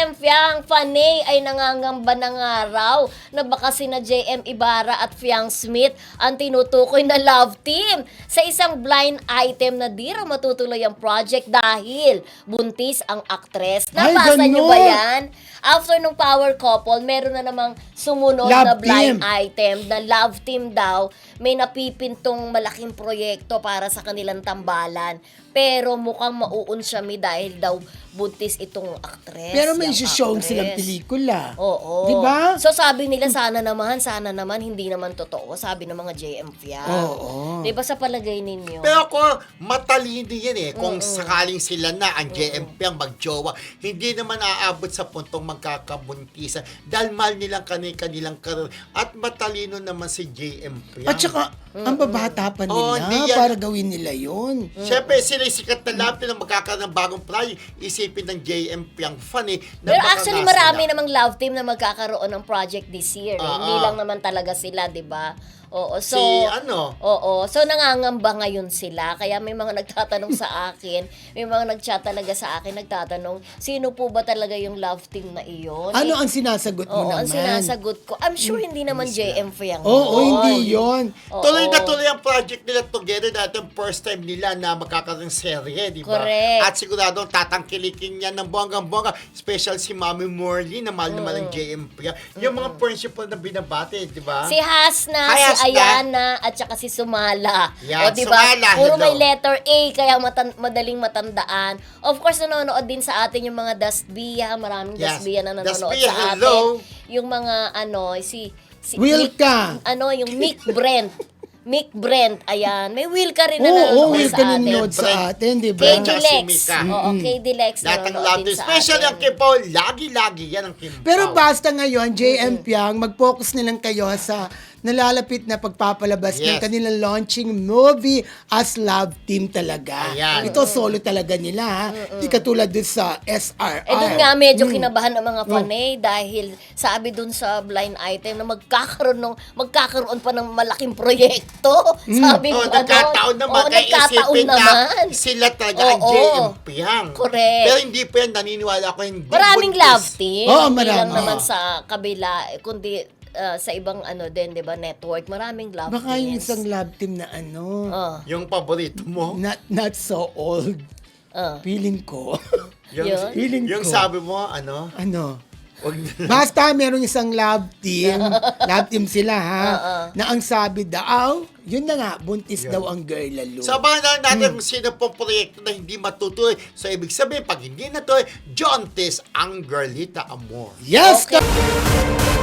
JM Fiang Faney ay nangangamba na nga raw na baka sina JM Ibarra at Fiang Smith ang tinutukoy na love team sa isang blind item na di raw matutuloy ang project dahil buntis ang aktres. Nabasa niyo ba yan? After nung power couple, meron na namang sumunod Love na blind team. item na love team daw. May napipintong malaking proyekto para sa kanilang tambalan. Pero mukhang mauunsyami dahil daw buntis itong aktres. Pero may yung show actress. silang pelikula. Oo. Diba? So sabi nila sana naman, hindi naman totoo. Sabi ng mga JM Fiang. Oo. Diba sa palagay ninyo? Pero kung matalino yan kung sakaling sila na ang JMP ang magjowa, hindi naman aabot sa puntong magkakabuntisan dahil mahal nilang kanilang karir at matalino naman si JMP. At saka, ang babata pa Oo, nila hindi yan. para gawin nila yun. Siyempre, sila yung sikat na love team na magkakaroon ng bagong project. Isipin ng JMP ang funny. Pero actually marami namang love team na magkakaroon ng project this year. Hindi Oo. lang naman talaga sila, 'di ba? Oo, so Oo, so nangangamba ngayon sila. Kaya may mga nagtatanong sa akin, may mga nag-chat talaga sa akin nagtatanong, sino po ba talaga yung love team na iyon? Ano ang sinasagot mo Oo, naman? ang sinasagot ko. I'm sure hindi naman JM Fiang. Oo, yun. hindi yun. Oo. Tuloy na tuloy ang project nila together dahil yung first time nila na magkakaroon ng serye, di ba? Correct. At sigurado tatangkilikin yan ng bonggang-bongga. Special si Mami Morley na mahal naman ng JMP. Yung mga principal na binabati, di ba? Si Hasna, Hi, si Hasna. Ayana, at saka si Sumala. Yan, o, diba? Sumala, Puro hello. may letter A, kaya madaling matandaan. Of course, nanonood din sa atin yung mga Dasbia. Maraming Yes. Dasbia na nanonood Dasbia, sa hello. atin. Yung mga, si Wilka. Mick, yung Mick Brent. Mick Brent, ayan. May Wilka rin na Oo, nanonood Wilka sa atin. nanonood sa atin, di ba? KD Tsaka si Lex. Mika. Oo, KD Lex Lahat ng nanonood love din team. sa Special atin. yung Kim Paul. Lagi-lagi yan ang Kim Pero Paul. basta ngayon, JM Piang, mag-focus na lang kayo sa nalalapit na pagpapalabas ng Yes. kanilang launching movie as love team talaga. Ayan. Ito solo talaga nila, ha? Di katulad dun sa SRR. Eh doon nga medyo kinabahan ng mga fanay dahil sabi doon sa blind item na magkakaroon pa ng malaking proyekto. Sabi ko Nagkataon naman. Kaya nagkataon isipin naman. na sila talaga ang Oo. JMP yan. Correct. Pero hindi pa yan. Naniniwala ko hindi. Maraming buntis. love team. Oo, Hindi lang marami. naman sa kabila, kundi sa ibang din, 'di ba, network. Maraming love Baka yung teams. isang love team na Oh, Yung paborito mo. not so old. oh. Feeling ko. Yun? Feeling Yung ko. sabi mo, ano? Ano? Wag Basta meron isang love team sila ha, na ang sabi daw, yun na nga, buntis daw ang girl lalo. So, abangan na natin kung sino pong proyekto na hindi matutuloy. So, ibig sabihin, pag hindi natuloy, John Tess ang Girlita Amor. Yes! Okay.